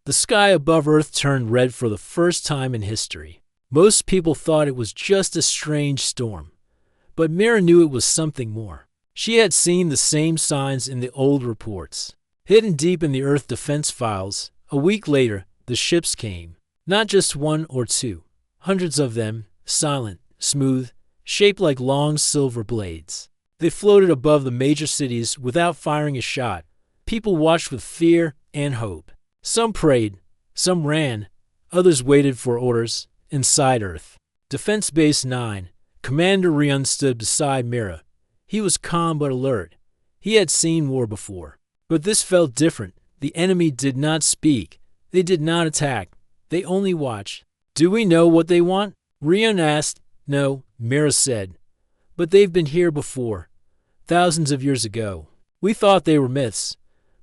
The sky above Earth turned red for the first time in history. Most people thought it was just a strange storm, but Mira knew it was something more. She had seen the same signs in the old reports. Hidden deep in the Earth defense files, a week later, the ships came. Not just one or two. Hundreds of them, silent, smooth, shaped like long silver blades. They floated above the major cities without firing a shot. People watched with fear and hope. Some prayed, some ran, others waited for orders. Inside Earth, Defense Base 9, Commander Rion stood beside Mira. He was calm but alert. He had seen war before. But this felt different. The enemy did not speak. They did not attack. They only watched. Do we know what they want? Rion asked. No, Mira said. But they've been here before. Thousands of years ago. We thought they were myths.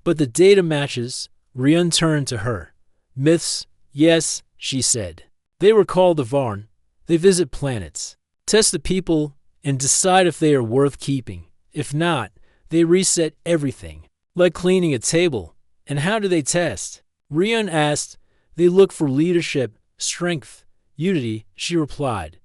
But the data matches. Rion turned to her. Myths, yes, she said. They were called the Varn. They visit planets, test the people, and decide if they are worth keeping. If not, they reset everything, like cleaning a table. And how do they test? Rion asked. They look for leadership, strength, unity, she replied.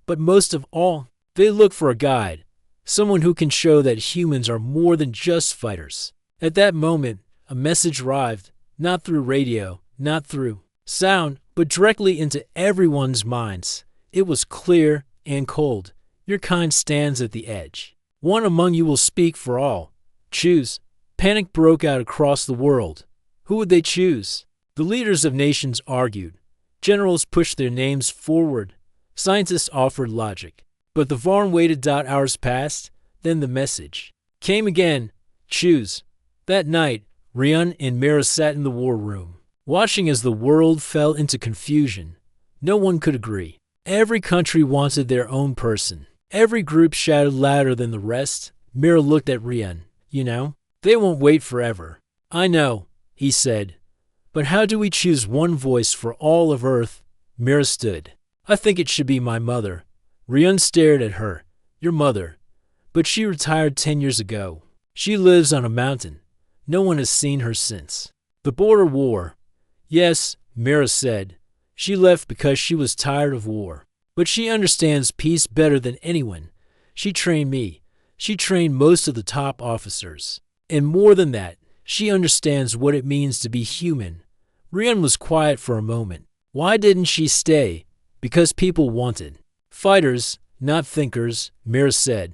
But most of all, they look for a guide, someone who can show that humans are more than just fighters. At that moment, a message arrived, not through radio, not through sound, but directly into everyone's minds. It was clear and cold. Your kind stands at the edge. One among you will speak for all. Choose. Panic broke out across the world. Who would they choose? The leaders of nations argued. Generals pushed their names forward. Scientists offered logic. But the Varn waited. Hours passed. Then the message came again. Choose. That night, Rion and Mira sat in the war room, watching as the world fell into confusion. No one could agree. Every country wanted their own person. Every group shouted louder than the rest. Mira looked at Rion. You know, they won't wait forever. I know, he said. But how do we choose one voice for all of Earth? Mira stood. I think it should be my mother. Rion stared at her. Your mother. But she retired 10 years ago. She lives on a mountain. No one has seen her since. The border war. Yes, Mira said. She left because she was tired of war. But she understands peace better than anyone. She trained me. She trained most of the top officers. And more than that, she understands what it means to be human. Rion was quiet for a moment. Why didn't she stay? Because people wanted. Fighters, not thinkers, Mira said.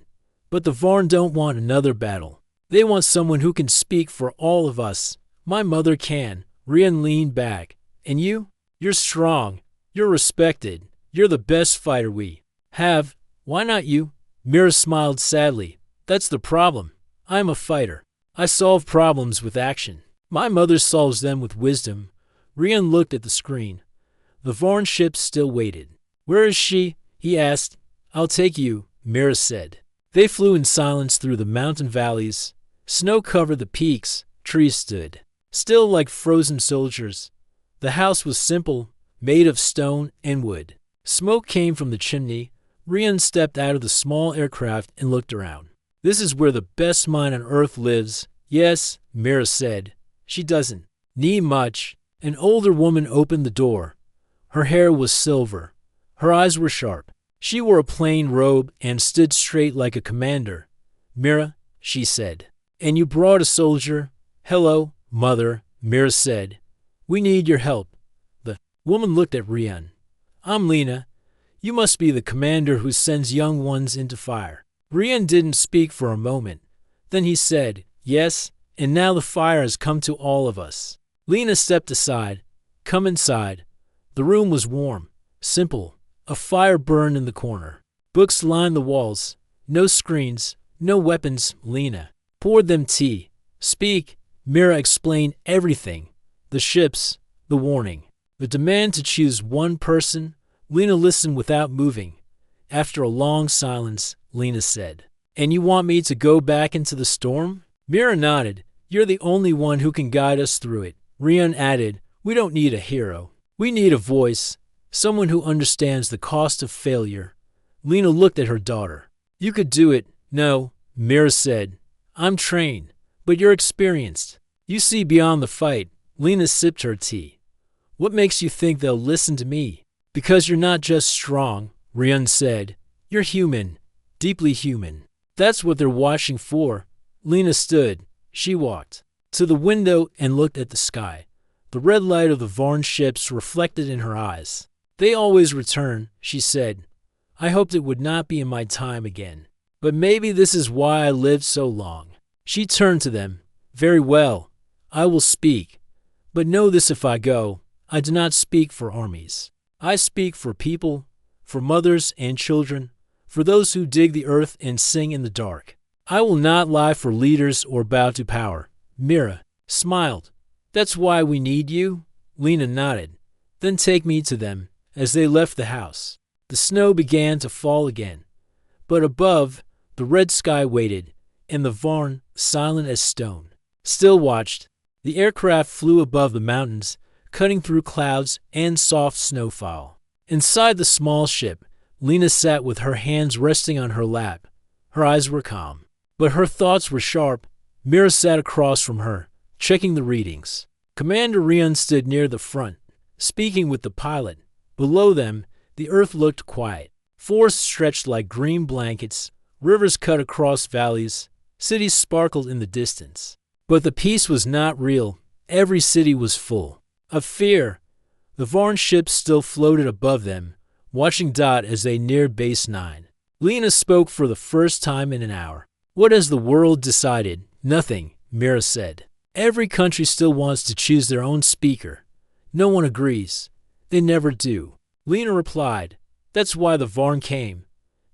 But the Varn don't want another battle. They want someone who can speak for all of us. My mother can. Rion leaned back. And you? You're strong. You're respected. You're the best fighter we have. Why not you? Mira smiled sadly. That's the problem. I'm a fighter. I solve problems with action. My mother solves them with wisdom. Rion looked at the screen. The Varn ship still waited. Where is she? He asked. I'll take you, Mira said. They flew in silence through the mountain valleys. Snow covered the peaks. Trees stood still like frozen soldiers. The house was simple, made of stone and wood. Smoke came from the chimney. Rion stepped out of the small aircraft and looked around. This is where the best mind on Earth lives. Yes, Mira said. She doesn't need much. An older woman opened the door. Her hair was silver. Her eyes were sharp. She wore a plain robe and stood straight like a commander. Mira, she said. And you brought a soldier? Hello, mother, Mira said. We need your help. The woman looked at Rion. I'm Lena. You must be the commander who sends young ones into fire. Rion didn't speak for a moment. Then he said, yes, and now the fire has come to all of us. Lena stepped aside. Come inside. The room was warm, simple. A fire burned in the corner. Books lined the walls. No screens, no weapons. Lena poured them tea. Speak. Mira explained everything. The ships, the warning, the demand to choose one person. Lena listened without moving. After a long silence, Lena said, And you want me to go back into the storm? Mira nodded. You're the only one who can guide us through it. Rion added, We don't need a hero. We need a voice, someone who understands the cost of failure. Lena looked at her daughter. You could do it. No, Mira said. I'm trained, but you're experienced. You see beyond the fight. Lena sipped her tea. What makes you think they'll listen to me? Because you're not just strong, Ryun said. You're human, deeply human. That's what they're watching for. Lena stood. She walked to the window and looked at the sky. The red light of the Varn ships reflected in her eyes. They always return, she said. I hoped it would not be in my time again. But maybe this is why I lived so long. She turned to them. Very well, I will speak. But know this, if I go, I do not speak for armies. I speak for people, for mothers and children, for those who dig the earth and sing in the dark. I will not lie for leaders or bow to power. Mira smiled. That's why we need you? Lena nodded. Then take me to them. As they left the house, the snow began to fall again. But above, the red sky waited, and the Varn, silent as stone, still watched. The aircraft flew above the mountains, cutting through clouds and soft snowfall. Inside the small ship, Lena sat with her hands resting on her lap. Her eyes were calm, but her thoughts were sharp. Mira sat across from her, checking the readings. Commander Ryun stood near the front, speaking with the pilot. Below them, the earth looked quiet. Forests stretched like green blankets, rivers cut across valleys, cities sparkled in the distance. But the peace was not real. Every city was full of fear. The Varn ships still floated above them, watching Dot as they neared Base 9. Lena spoke for the first time in an hour. What has the world decided? Nothing, Mira said. Every country still wants to choose their own speaker. No one agrees. They never do. Lena replied. That's why the Varn came.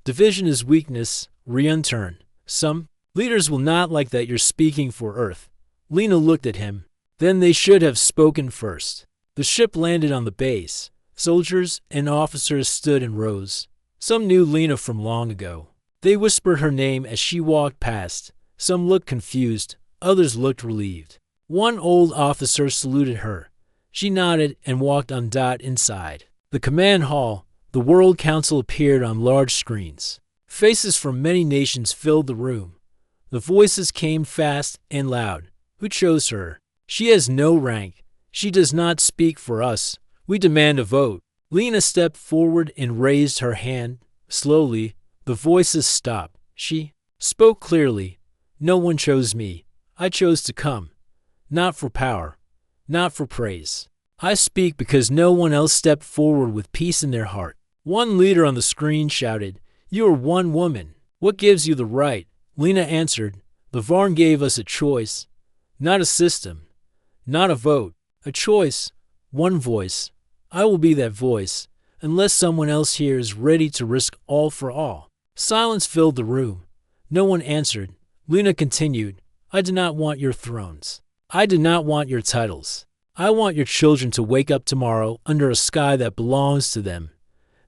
Division is weakness. Ryun turned. Some leaders will not like that you're speaking for Earth. Lena looked at him. Then they should have spoken first. The ship landed on the base. Soldiers and officers stood in rows. Some knew Lena from long ago. They whispered her name as she walked past. Some looked confused. Others looked relieved. One old officer saluted her. She nodded and walked on Dot inside. The command hall, the World Council appeared on large screens. Faces from many nations filled the room. The voices came fast and loud. Who chose her? She has no rank. She does not speak for us. We demand a vote. Lena stepped forward and raised her hand. Slowly, the voices stopped. She spoke clearly. No one chose me. I chose to come. Not for power. Not for praise. I speak because no one else stepped forward with peace in their heart. One leader on the screen shouted, You are one woman. What gives you the right? Lena answered, The Varn gave us a choice. Not a system. Not a vote. A choice. One voice. I will be that voice, unless someone else here is ready to risk all for all. Silence filled the room. No one answered. Lena continued, I do not want your thrones. I do not want your titles. I want your children to wake up tomorrow under a sky that belongs to them.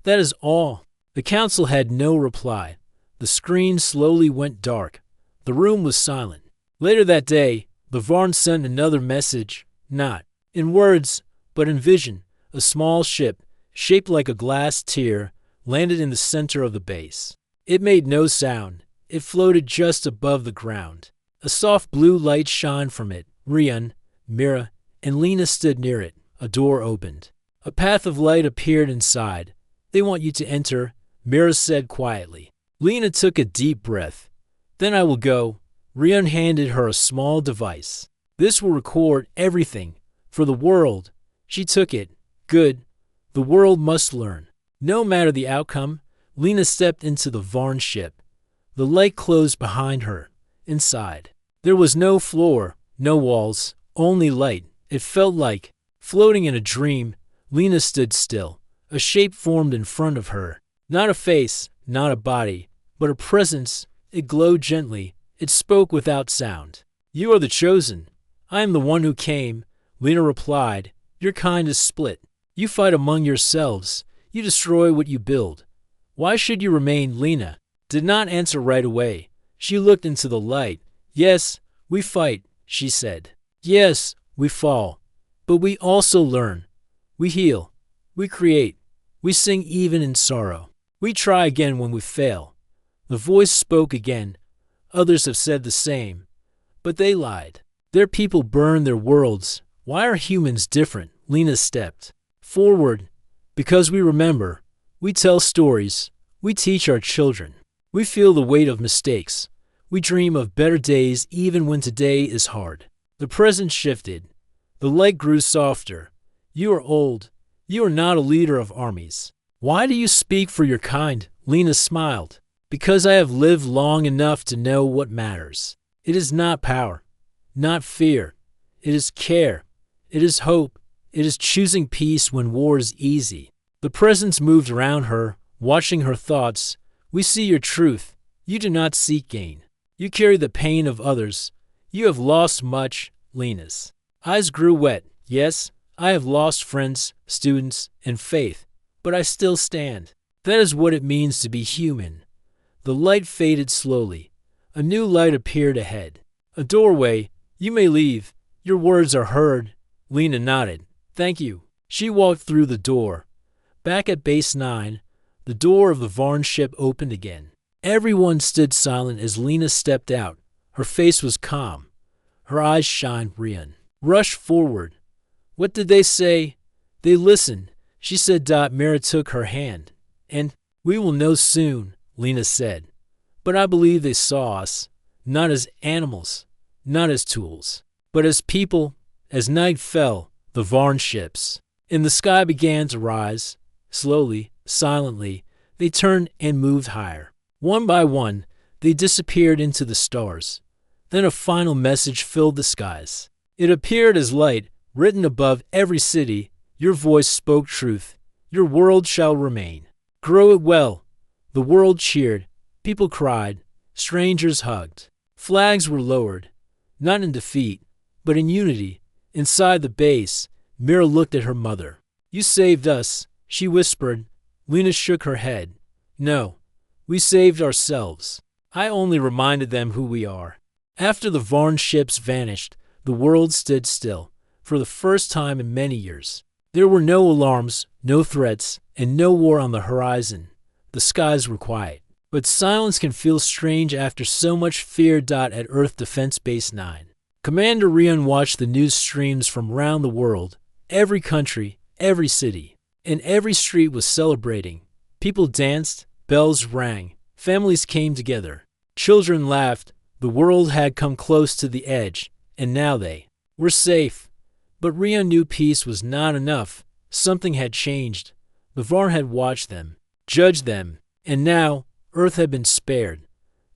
That is all. The council had no reply. The screen slowly went dark. The room was silent. Later that day, the Varn sent another message, not in words, but in vision. A small ship, shaped like a glass tear, landed in the center of the base. It made no sound. It floated just above the ground. A soft blue light shone from it. Ryun, Mira, and Lena stood near it. A door opened. A path of light appeared inside. They want you to enter, Mira said quietly. Lena took a deep breath. Then I will go. Ryun handed her a small device. This will record everything. For the world. She took it. Good. The world must learn. No matter the outcome, Lena stepped into the Varn ship. The light closed behind her. Inside, there was no floor, no walls, only light. It felt like floating in a dream. Lena stood still. A shape formed in front of her. Not a face, not a body, but a presence. It glowed gently. It spoke without sound. You are the chosen. I am the one who came. Lena replied. Your kind is split. You fight among yourselves. You destroy what you build. Why should you remain? Lena did not answer right away. She looked into the light. Yes, we fight, she said. Yes, we fall. But we also learn. We heal. We create. We sing even in sorrow. We try again when we fail. The voice spoke again. Others have said the same. But they lied. Their people burn their worlds. Why are humans different? Lena stepped forward. Because we remember, we tell stories, we teach our children. We feel the weight of mistakes. We dream of better days even when today is hard. The present shifted. The light grew softer. You are old. You are not a leader of armies. Why do you speak for your kind? Lena smiled. Because I have lived long enough to know what matters. It is not power, not fear. It is care. It is hope. It is choosing peace when war is easy. The presence moved around her, watching her thoughts. We see your truth. You do not seek gain. You carry the pain of others. You have lost much. Lena's eyes grew wet. Yes, I have lost friends, students, and faith, but I still stand. That is what it means to be human. The light faded slowly. A new light appeared ahead. A doorway. You may leave. Your words are heard. Lena nodded. Thank you. She walked through the door. Back at Base 9, the door of the Varn ship opened again. Everyone stood silent as Lena stepped out. Her face was calm. Her eyes shined. Rian rushed forward. What did they say? They listened. She said. Mira took her hand. And we will know soon, Lena said. But I believe they saw us, not as animals, not as tools, but as people. As night fell, the Varn ships in the sky began to rise. Slowly, silently, they turned and moved higher. One by one, they disappeared into the stars. Then a final message filled the skies. It appeared as light, written above every city. Your voice spoke truth. Your world shall remain. Grow it well. The world cheered. People cried. Strangers hugged. Flags were lowered, not in defeat, but in unity. Inside the base, Mira looked at her mother. You saved us, she whispered. Lena shook her head. No, we saved ourselves. I only reminded them who we are. After the Varn ships vanished, the world stood still, for the first time in many years. There were no alarms, no threats, and no war on the horizon. The skies were quiet. But silence can feel strange after so much fear. At Earth Defense Base 9. Commander Rian watched the news streams from around the world. Every country, every city, and every street was celebrating. People danced, bells rang, families came together. Children laughed. The world had come close to the edge, and now they were safe. But Rian knew peace was not enough. Something had changed. The Varn had watched them, judged them, and now Earth had been spared.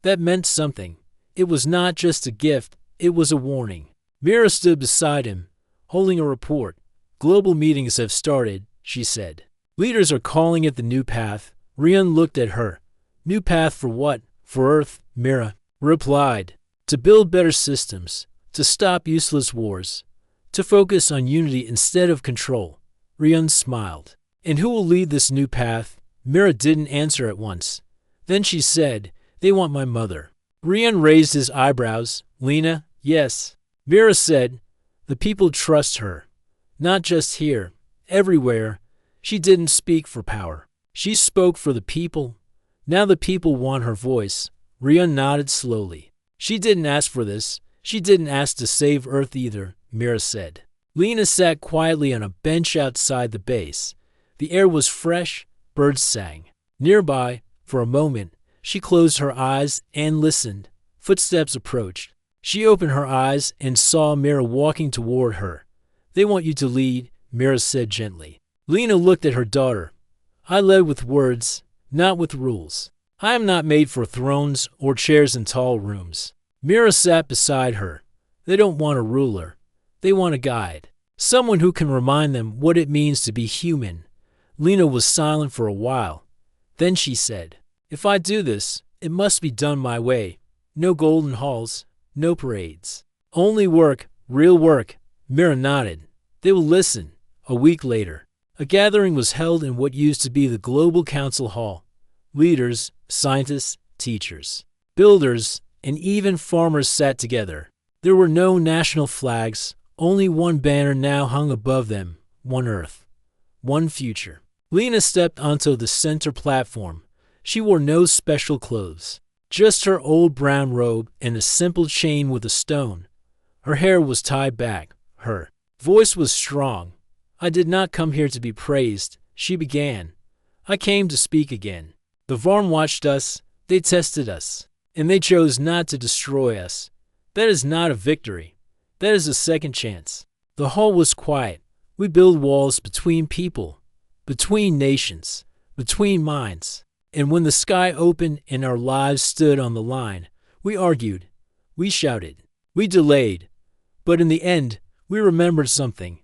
That meant something. It was not just a gift, it was a warning. Mira stood beside him, holding a report. Global meetings have started, she said. Leaders are calling it the new path. Rian looked at her. New path for what? For Earth, Mira replied. To build better systems, to stop useless wars, to focus on unity instead of control. Rian smiled. And who will lead this new path? Mira didn't answer at once. Then she said, they want my mother. Rian raised his eyebrows. Lena, yes. Mira said, the people trust her. Not just here, everywhere. She didn't speak for power. She spoke for the people. Now the people want her voice. Rian nodded slowly. She didn't ask for this. She didn't ask to save Earth either, Mira said. Lena sat quietly on a bench outside the base. The air was fresh. Birds sang. Nearby, for a moment, she closed her eyes and listened. Footsteps approached. She opened her eyes and saw Mira walking toward her. They want you to lead, Mira said gently. Lena looked at her daughter. I led with words, not with rules. I am not made for thrones or chairs in tall rooms. Mira sat beside her. They don't want a ruler. They want a guide. Someone who can remind them what it means to be human. Lena was silent for a while. Then she said, if I do this, it must be done my way. No golden halls, no parades. Only work, real work. Mira nodded. They will listen. A week later, a gathering was held in what used to be the Global Council Hall. Leaders, scientists, teachers, builders, and even farmers sat together. There were no national flags. Only one banner now hung above them. One Earth. One future. Lena stepped onto the center platform. She wore no special clothes, just her old brown robe and a simple chain with a stone. Her hair was tied back. Her voice was strong. I did not come here to be praised, she began. I came to speak again. The Varn watched us, they tested us, and they chose not to destroy us. That is not a victory. That is a second chance. The hall was quiet. We build walls between people, between nations, between minds. And when the sky opened and our lives stood on the line, we argued, we shouted, we delayed. But in the end, we remembered something.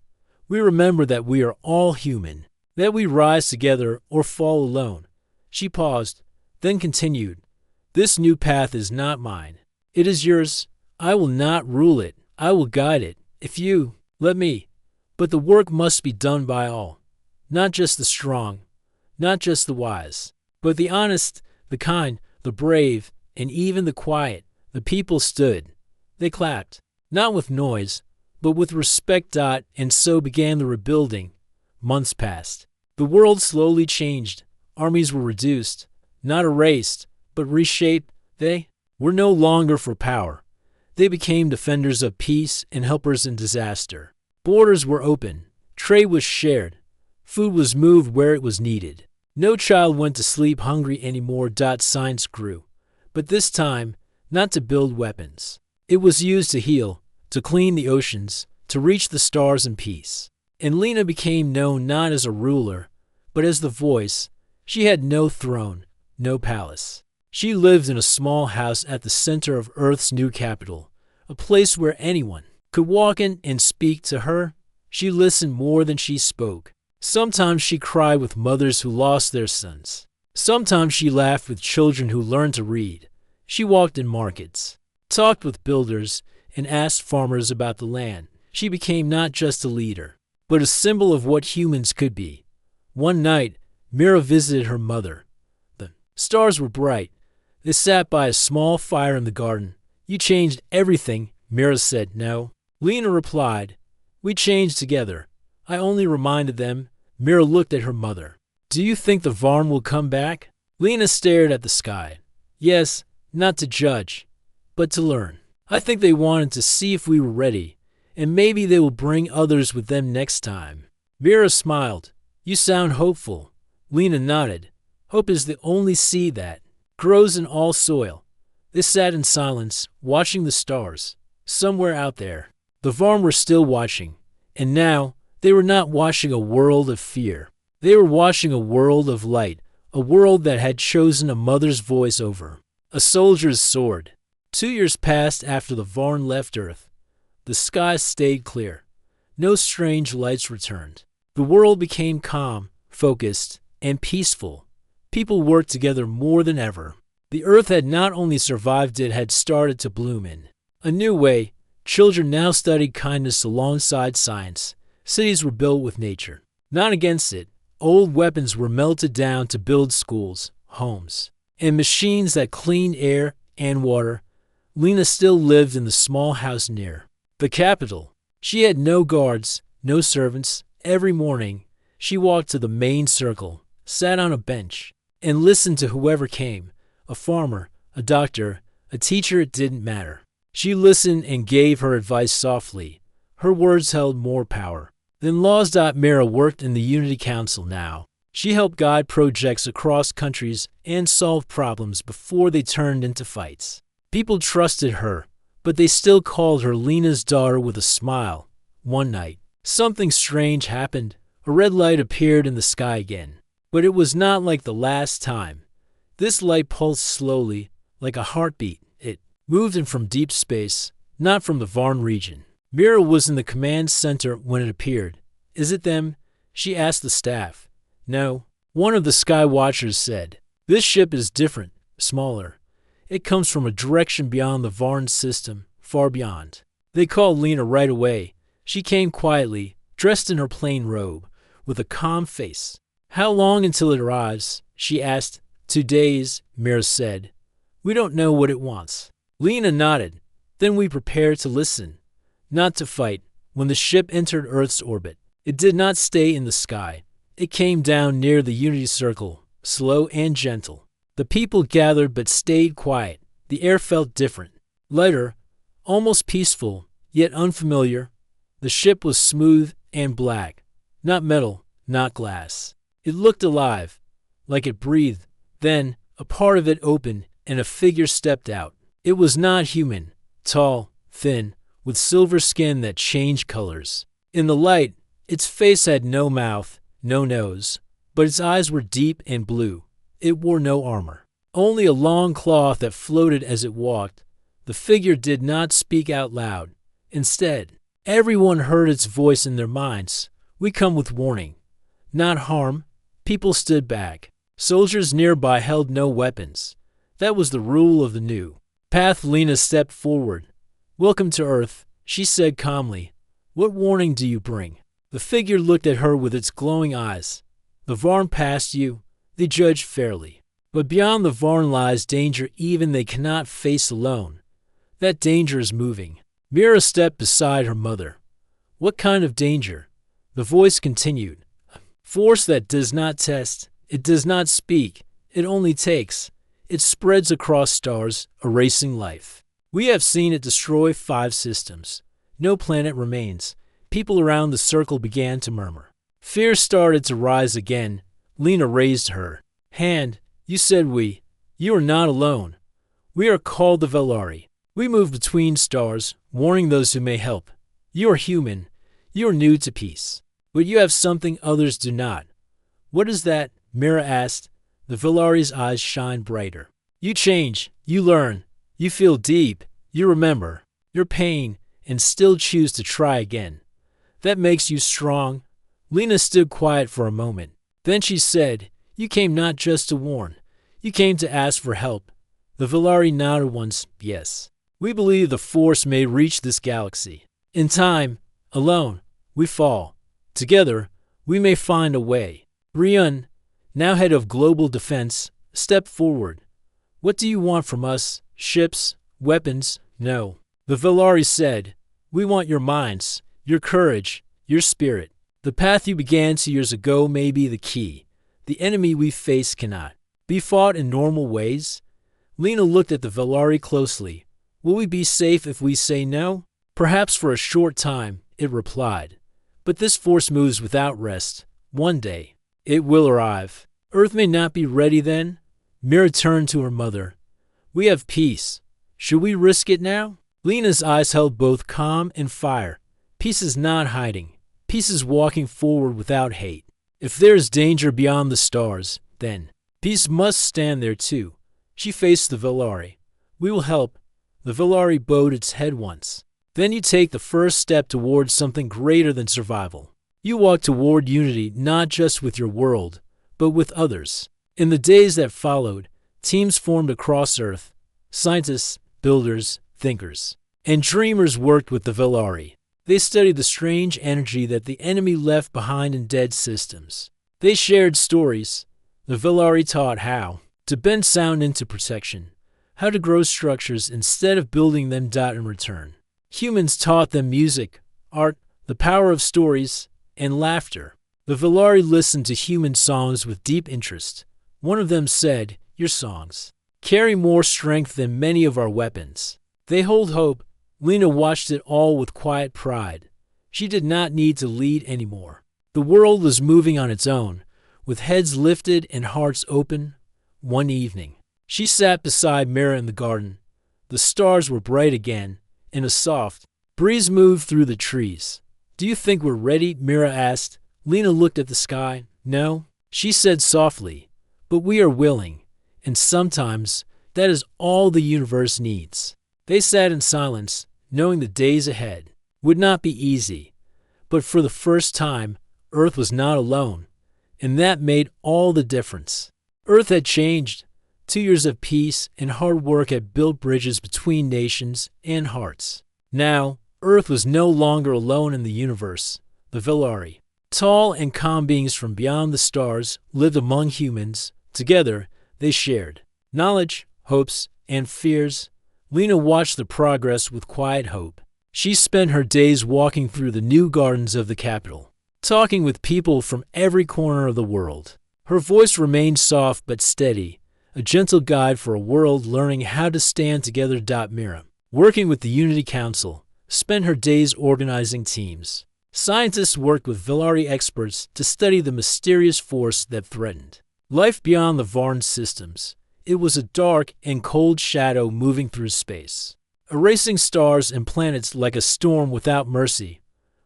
We remember that we are all human, that we rise together or fall alone. She paused, then continued, this new path is not mine. It is yours. I will not rule it. I will guide it, if you let me. But the work must be done by all, not just the strong, not just the wise, but the honest, the kind, the brave, and even the quiet. The people stood. They clapped, not with noise, but with respect. And so began the rebuilding. Months passed. The world slowly changed. Armies were reduced, not erased, but reshaped. They were no longer for power. They became defenders of peace and helpers in disaster. Borders were open. Trade was shared. Food was moved where it was needed. No child went to sleep hungry anymore. Science grew. But this time, not to build weapons. It was used to heal, to clean the oceans, to reach the stars in peace. And Lena became known not as a ruler, but as the voice. She had no throne, no palace. She lived in a small house at the center of Earth's new capital, a place where anyone could walk in and speak to her. She listened more than she spoke. Sometimes she cried with mothers who lost their sons. Sometimes she laughed with children who learned to read. She walked in markets, talked with builders, and asked farmers about the land. She became not just a leader, but a symbol of what humans could be. One night, Mira visited her mother. The stars were bright. They sat by a small fire in the garden. You changed everything, Mira said. No. Lena replied, we changed together. I only reminded them. Mira looked at her mother. Do you think the Varn will come back? Lena stared at the sky. Yes, not to judge, but to learn. I think they wanted to see if we were ready, and maybe they will bring others with them next time. Mira smiled. You sound hopeful. Lena nodded. Hope is the only seed that grows in all soil. They sat in silence, watching the stars. Somewhere out there, the Varn were still watching, and now they were not watching a world of fear. They were watching a world of light, a world that had chosen a mother's voice over a soldier's sword. 2 years passed after the Varn left Earth. The sky stayed clear. No strange lights returned. The world became calm, focused, and peaceful. People worked together more than ever. The Earth had not only survived, it had started to bloom in a new way. Children now studied kindness alongside science. Cities were built with nature, not against it. Old weapons were melted down to build schools, homes, and machines that cleaned air and water. Lena still lived in the small house near the capital. She had no guards, no servants. Every morning, she walked to the main circle, sat on a bench, and listened to whoever came. A farmer, a doctor, a teacher, it didn't matter. She listened and gave her advice softly. Her words held more power than laws. Mira worked in the Unity Council now. She helped guide projects across countries and solve problems before they turned into fights. People trusted her, but they still called her Lena's daughter with a smile. One night, something strange happened. A red light appeared in the sky again. But it was not like the last time. This light pulsed slowly, like a heartbeat. It moved in from deep space, not from the Varn region. Mira was in the command center when it appeared. Is it them? She asked the staff. No. One of the Sky Watchers said. This ship is different, smaller. It comes from a direction beyond the Varn system, far beyond. They called Lena right away. She came quietly, dressed in her plain robe, with a calm face. How long until it arrives? She asked. 2 days, Mira said. We don't know what it wants. Lena nodded. Then we prepared to listen, not to fight. When the ship entered Earth's orbit, it did not stay in the sky. It came down near the Unity Circle, slow and gentle. The people gathered but stayed quiet. The air felt different, lighter, almost peaceful, yet unfamiliar. The ship was smooth and black, Not metal, not glass. It looked alive, like it breathed. Then, a part of it opened, and a figure stepped out. It was not human, tall, thin, with silver skin that changed colors. In the light, its face had no mouth, no nose, but its eyes were deep and blue. It wore no armor, only a long cloth that floated as it walked. The figure did not speak out loud. Instead, everyone heard its voice in their minds. We come with warning, not harm. People stood back. Soldiers nearby held no weapons. That was the rule of the new path. Lena stepped forward. Welcome to Earth, she said calmly. What warning do you bring? The figure looked at her with its glowing eyes. The Varn passed you. They judge fairly. But beyond the Varn lies danger even they cannot face alone. That danger is moving. Mira stepped beside her mother. What kind of danger? The voice continued. Force that does not test. It does not speak. It only takes. It spreads across stars, erasing life. We have seen it destroy 5 systems. No planet remains. People around the circle began to murmur. Fear started to rise again. Lena raised her hand. You said we. You are not alone. We are called the Velari. We move between stars, warning those who may help. You are human. You are new to peace. But you have something others do not. What is that? Mira asked. The Velari's eyes shine brighter. You change. You learn. You feel deep. You remember your pain and still choose to try again. That makes you strong. Lena stood quiet for a moment. Then she said, You came not just to warn. You came to ask for help. The Velari nodded once, yes. We believe the Force may reach this galaxy. In time, alone, we fall. Together, we may find a way. Ryun, now head of global defense, stepped forward. What do you want from us? Ships? Weapons? No. The Velari said, We want your minds, your courage, your spirit. The path you began 2 years ago may be the key. The enemy we face cannot be fought in normal ways. Lena looked at the Velari closely. Will we be safe if we say no? Perhaps for a short time, it replied. But this force moves without rest. One day, it will arrive. Earth may not be ready then. Mira turned to her mother. We have peace. Should we risk it now? Lena's eyes held both calm and fire. Peace is not hiding. Peace is walking forward without hate. If there is danger beyond the stars, then peace must stand there too. She faced the Velari. We will help. The Velari bowed its head once. Then you take the first step towards something greater than survival. You walk toward unity not just with your world, but with others. In the days that followed, teams formed across Earth. Scientists, builders, thinkers, and dreamers worked with the Velari. They studied the strange energy that the enemy left behind in dead systems. They shared stories. The Velari taught how to bend sound into protection, how to grow structures instead of building them in return. Humans taught them music, art, the power of stories, and laughter. The Velari listened to human songs with deep interest. One of them said, Your songs carry more strength than many of our weapons. They hold hope. Lena watched it all with quiet pride. She did not need to lead anymore. The world was moving on its own, with heads lifted and hearts open. One evening, she sat beside Mira in the garden. The stars were bright again, and a soft breeze moved through the trees. Do you think we're ready? Mira asked. Lena looked at the sky. No, she said softly, but we are willing, and sometimes that is all the universe needs. They sat in silence, knowing the days ahead would not be easy. But for the first time, Earth was not alone, and that made all the difference. Earth had changed. 2 years of peace and hard work had built bridges between nations and hearts. Now, Earth was no longer alone in the universe. The Velari, tall and calm beings from beyond the stars, lived among humans. Together, they shared knowledge, hopes, and fears. Lena watched the progress with quiet hope. She spent her days walking through the new gardens of the capital, talking with people from every corner of the world. Her voice remained soft but steady, a gentle guide for a world learning how to stand together. Mira, working with the Unity Council, spent her days organizing teams. Scientists worked with Velari experts to study the mysterious force that threatened life beyond the Varn systems. It was a dark and cold shadow moving through space, erasing stars and planets like a storm without mercy.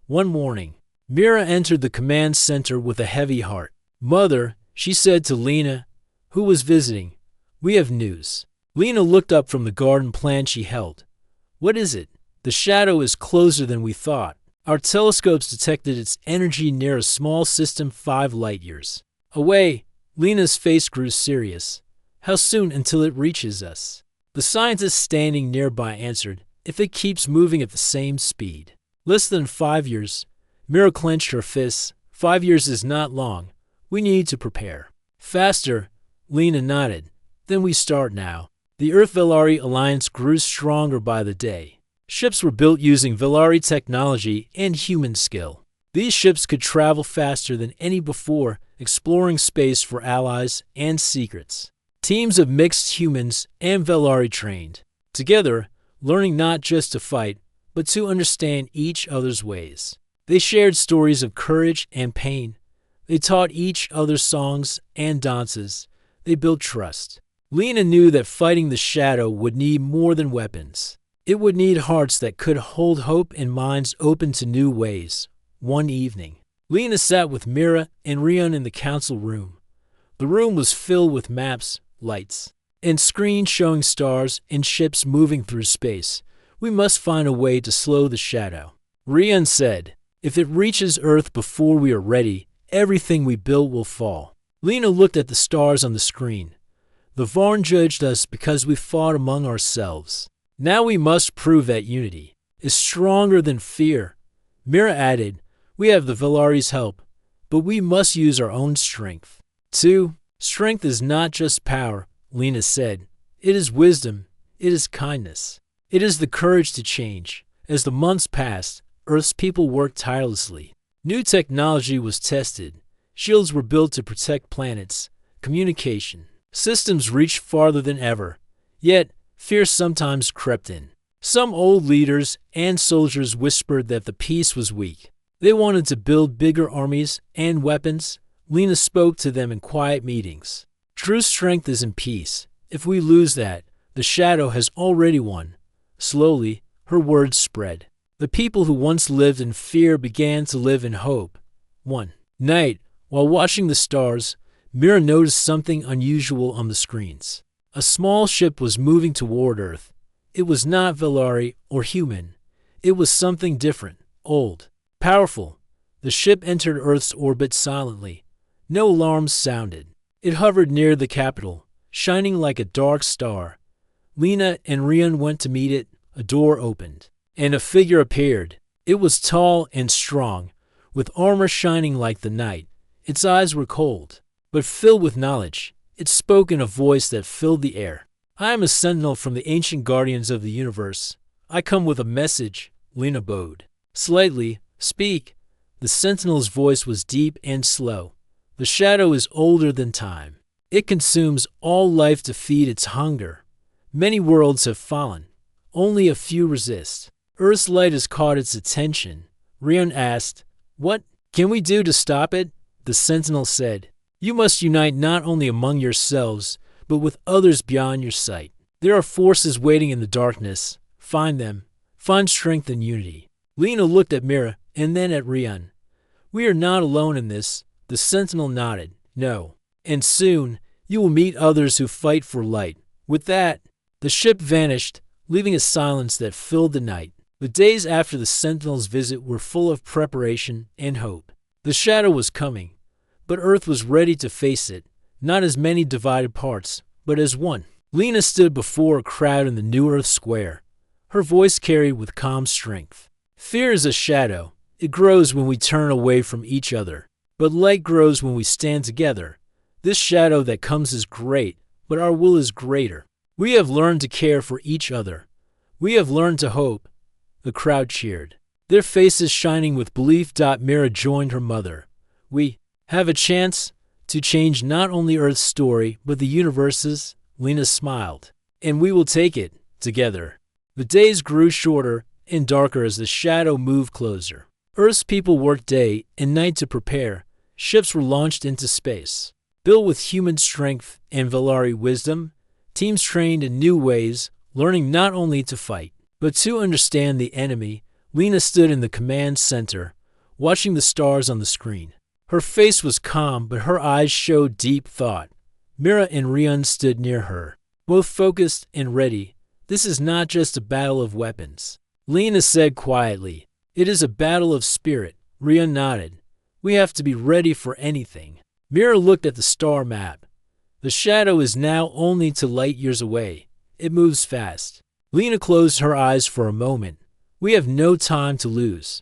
One morning, Mira entered the command center with a heavy heart. "Mother," she said to Lena, who was visiting, "we have news." Lena looked up from the garden plant she held. "What is it?" "The shadow is closer than we thought. Our telescopes detected its energy near a small system 5 light-years away." Lena's face grew serious. "How soon until it reaches us?" The scientist standing nearby answered, "If it keeps moving at the same speed. Less than 5 years." Mira clenched her fists. 5 years is not long. We need to prepare. "Faster," Lena nodded. "Then we start now." The Earth-Velari alliance grew stronger by the day. Ships were built using Velari technology and human skill. These ships could travel faster than any before, exploring space for allies and secrets. Teams of mixed humans and Velari trained together, learning not just to fight, but to understand each other's ways. They shared stories of courage and pain. They taught each other songs and dances. They built trust. Lena knew that fighting the shadow would need more than weapons. It would need hearts that could hold hope and minds open to new ways. One evening, Lena sat with Mira and Rion in the council room. The room was filled with maps, lights, and screens showing stars and ships moving through space. "We must find a way to slow the shadow," Rion said. "If it reaches Earth before we are ready, everything we build will fall." Lena looked at the stars on the screen. "The Varn judged us because we fought among ourselves. Now we must prove that unity is stronger than fear." Mira added, "We have the Velari's help, but we must use our own strength, too." "Strength is not just power," Lena said. "It is wisdom. It is kindness. It is the courage to change." As the months passed, Earth's people worked tirelessly. New technology was tested. Shields were built to protect planets. Communication systems reached farther than ever. Yet, fear sometimes crept in. Some old leaders and soldiers whispered that the peace was weak. They wanted to build bigger armies and weapons. Lena spoke to them in quiet meetings. "True strength is in peace. If we lose that, the shadow has already won." Slowly, her words spread. The people who once lived in fear began to live in hope. One night, while watching the stars, Mira noticed something unusual on the screens. A small ship was moving toward Earth. It was not Velari or human. It was something different, old, powerful. The ship entered Earth's orbit silently. No alarms sounded. It hovered near the capital, shining like a dark star. Lena and Rion went to meet it. A door opened, and a figure appeared. It was tall and strong, with armor shining like the night. Its eyes were cold, but filled with knowledge. It spoke in a voice that filled the air. "I am a sentinel from the ancient guardians of the universe. I come with a message." Lena bowed slightly. "Speak." The sentinel's voice was deep and slow. "The shadow is older than time. It consumes all life to feed its hunger. Many worlds have fallen. Only a few resist. Earth's light has caught its attention." Rion asked, "What can we do to stop it?" The sentinel said, "You must unite not only among yourselves, but with others beyond your sight. There are forces waiting in the darkness. Find them. Find strength and unity." Lena looked at Mira and then at Rion. "We are not alone in this." The sentinel nodded. "No. And soon, you will meet others who fight for light." With that, the ship vanished, leaving a silence that filled the night. The days after the sentinel's visit were full of preparation and hope. The shadow was coming, but Earth was ready to face it, not as many divided parts, but as one. Lena stood before a crowd in the New Earth Square. Her voice carried with calm strength. "Fear is a shadow. It grows when we turn away from each other. But light grows when we stand together. This shadow that comes is great, but our will is greater. We have learned to care for each other. We have learned to hope." The crowd cheered, their faces shining with belief. Mira joined her mother. "We have a chance to change not only Earth's story, but the universe's." Lena smiled. "And we will take it together." The days grew shorter and darker as the shadow moved closer. Earth's people worked day and night to prepare. Ships were launched into space. Built with human strength and Valari wisdom, teams trained in new ways, learning not only to fight, but to understand the enemy. Lena stood in the command center, watching the stars on the screen. Her face was calm, but her eyes showed deep thought. Mira and Rion stood near her, both focused and ready. This is not just a battle of weapons. Lena said quietly, "It is a battle of spirit." Rion nodded. "We have to be ready for anything." Mira looked at the star map. The shadow is now only 2 light years away. It moves fast. Lena closed her eyes for a moment. "We have no time to lose."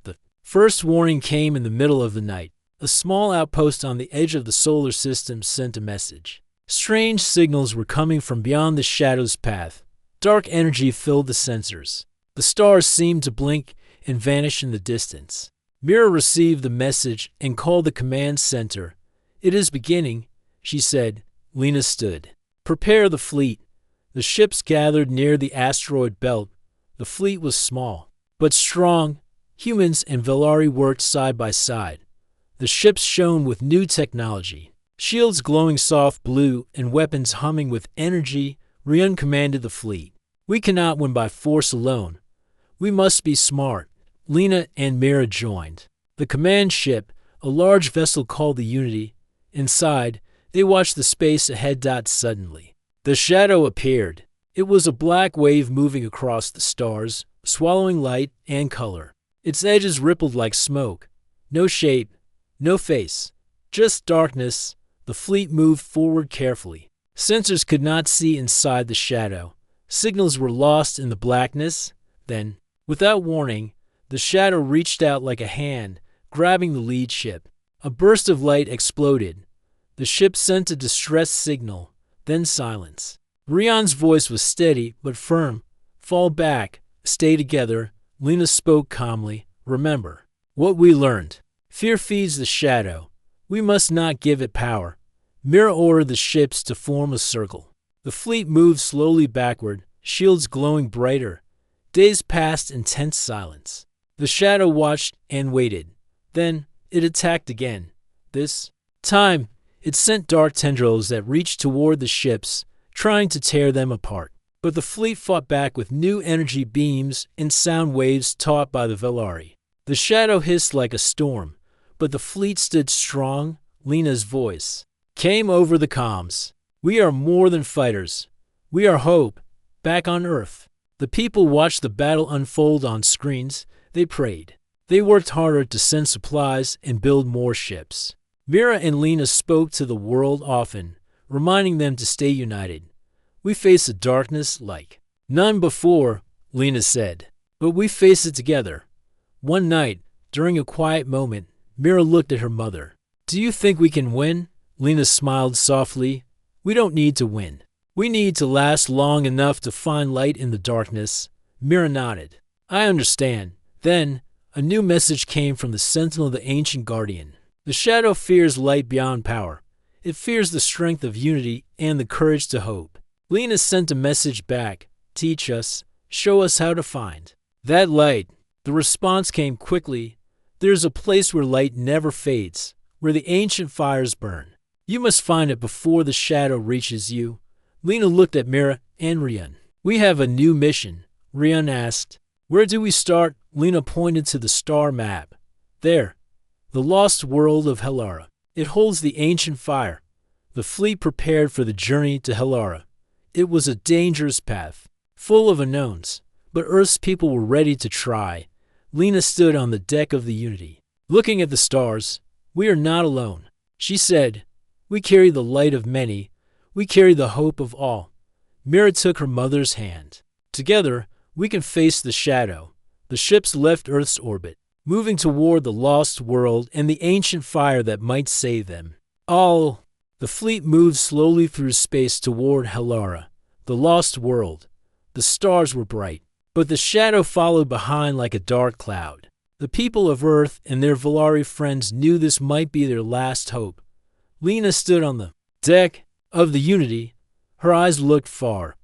The first warning came in the middle of the night. A small outpost on the edge of the solar system sent a message. Strange signals were coming from beyond the shadow's path. Dark energy filled the sensors. The stars seemed to blink and vanish in the distance. Mira received the message and called the command center. "It is beginning," she said. Lena stood. "Prepare the fleet." The ships gathered near the asteroid belt. The fleet was small, but strong. Humans and Valari worked side by side. The ships shone with new technology, shields glowing soft blue and weapons humming with energy. Rion commanded the fleet. "We cannot win by force alone. We must be smart." Lena and Mira joined. The command ship, a large vessel called the Unity. Inside, they watched the space ahead. Suddenly, the shadow appeared. It was a black wave moving across the stars, swallowing light and color. Its edges rippled like smoke. No shape, no face, just darkness. The fleet moved forward carefully. Sensors could not see inside the shadow. Signals were lost in the blackness. Then, without warning, the shadow reached out like a hand, grabbing the lead ship. A burst of light exploded. The ship sent a distress signal, then silence. Rion's voice was steady but firm. "Fall back. Stay together." Lena spoke calmly. "Remember what we learned. Fear feeds the shadow. We must not give it power." Mira ordered the ships to form a circle. The fleet moved slowly backward, shields glowing brighter. Days passed in tense silence. The shadow watched and waited. Then it attacked again. This time, it sent dark tendrils that reached toward the ships, trying to tear them apart. But the fleet fought back with new energy beams and sound waves taught by the Valari. The shadow hissed like a storm, but the fleet stood strong. Lena's voice came over the comms. "We are more than fighters. We are hope, back on Earth." The people watched the battle unfold on screens. They prayed. They worked harder to send supplies and build more ships. Mira and Lena spoke to the world often, reminding them to stay united. "We face a darkness like none before," Lena said, "but we face it together." One night, during a quiet moment, Mira looked at her mother. "Do you think we can win?" Lena smiled softly. "We don't need to win. We need to last long enough to find light in the darkness." Mira nodded. "I understand." Then, a new message came from the Sentinel, the Ancient Guardian. "The shadow fears light beyond power. It fears the strength of unity and the courage to hope." Lena sent a message back. "Teach us. Show us how to find that light." The response came quickly. "There's a place where light never fades, where the ancient fires burn. You must find it before the shadow reaches you." Lena looked at Mira and Rion. "We have a new mission," Rion asked. "Where do we start?" Lena pointed to the star map. "There, the lost world of Helara. It holds the ancient fire." The fleet prepared for the journey to Helara. It was a dangerous path, full of unknowns, but Earth's people were ready to try. Lena stood on the deck of the Unity, looking at the stars. "We are not alone," she said. "We carry the light of many. We carry the hope of all." Mira took her mother's hand. "Together, we can face the shadow." The ships left Earth's orbit, moving toward the lost world and the ancient fire that might save them. All the fleet moved slowly through space toward Helara, the lost world. The stars were bright, but the shadow followed behind like a dark cloud. The people of Earth and their Valari friends knew this might be their last hope. Lena stood on the deck of the Unity. Her eyes looked far,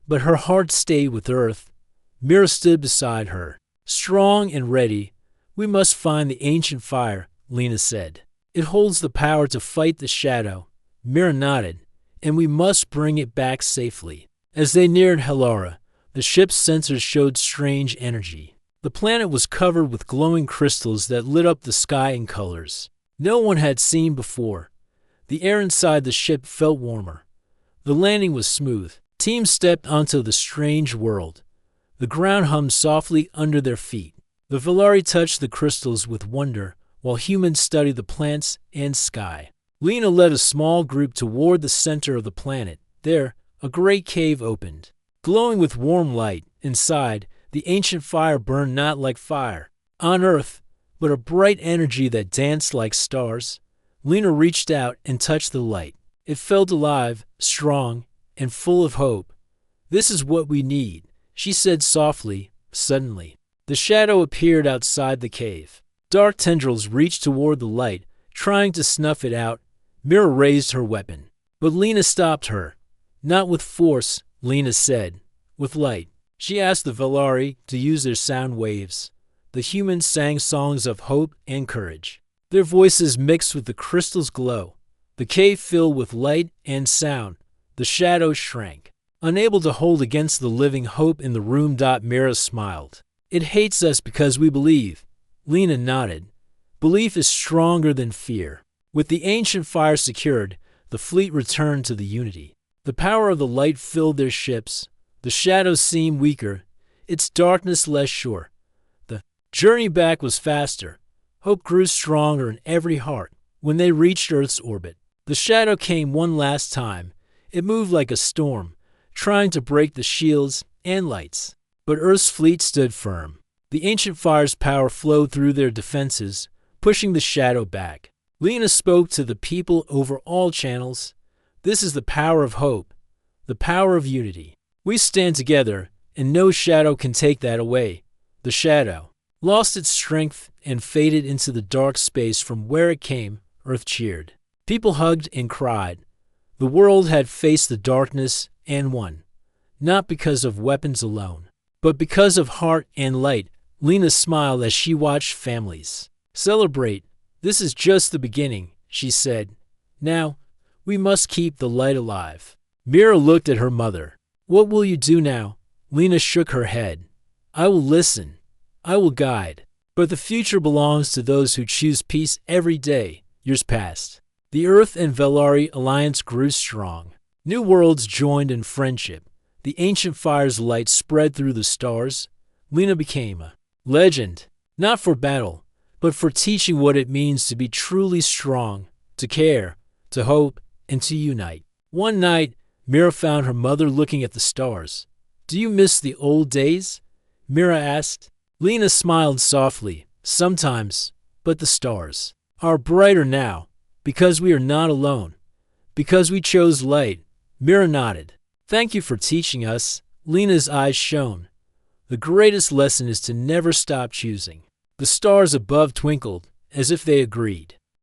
but her heart stayed with Earth. Mira stood beside her, strong and ready, We must find the ancient fire, Lena said. It holds the power to fight the shadow. Mira nodded. And we must bring it back safely. As they neared Helara, the ship's sensors showed strange energy. The planet was covered with glowing crystals that lit up the sky in colors no one had seen before. The air inside the ship felt warmer. The landing was smooth. Teams stepped onto the strange world. The ground hummed softly under their feet. The Valari touched the crystals with wonder, while humans studied the plants and sky. Lena led a small group toward the center of the planet. There, a great cave opened. Glowing with warm light, inside, the ancient fire burned not like fire on Earth, but a bright energy that danced like stars. Lena reached out and touched the light. It felt alive, strong, and full of hope. "This is what we need," she said softly. Suddenly, the shadow appeared outside the cave. Dark tendrils reached toward the light, trying to snuff it out. Mira raised her weapon. But Lena stopped her. "Not with force," Lena said. "With light." She asked the Valari to use their sound waves. The humans sang songs of hope and courage. Their voices mixed with the crystal's glow. The cave filled with light and sound. The shadows shrank. Unable to hold against the living hope in the room, Mira smiled. "It hates us because we believe." Lena nodded. "Belief is stronger than fear." With the ancient fire secured, the fleet returned to the Unity. The power of the light filled their ships. The shadows seemed weaker, its darkness less sure. The journey back was faster. Hope grew stronger in every heart. When they reached Earth's orbit, the shadow came one last time. It moved like a storm, trying to break the shields and lights. But Earth's fleet stood firm. The ancient fire's power flowed through their defenses, pushing the shadow back. Lena spoke to the people over all channels. "This is the power of hope, the power of unity. We stand together, and no shadow can take that away." The shadow lost its strength and faded into the dark space from where it came. Earth cheered. People hugged and cried. The world had faced the darkness and won, not because of weapons alone, but because of heart and light. Lena smiled as she watched families celebrate. "This is just the beginning," she said. "Now, we must keep the light alive." Mira looked at her mother. "What will you do now?" Lena shook her head. "I will listen. I will guide. But the future belongs to those who choose peace every day." Years passed. The Earth and Valari alliance grew strong. New worlds joined in friendship. The ancient fire's light spread through the stars. Lena became a legend, not for battle, but for teaching what it means to be truly strong, to care, to hope, and to unite. One night, Mira found her mother looking at the stars. "Do you miss the old days?" Mira asked. Lena smiled softly. "Sometimes, but the stars are brighter now, because we are not alone, because we chose light." Mira nodded. "Thank you for teaching us." Lena's eyes shone. "The greatest lesson is to never stop choosing." The stars above twinkled, as if they agreed.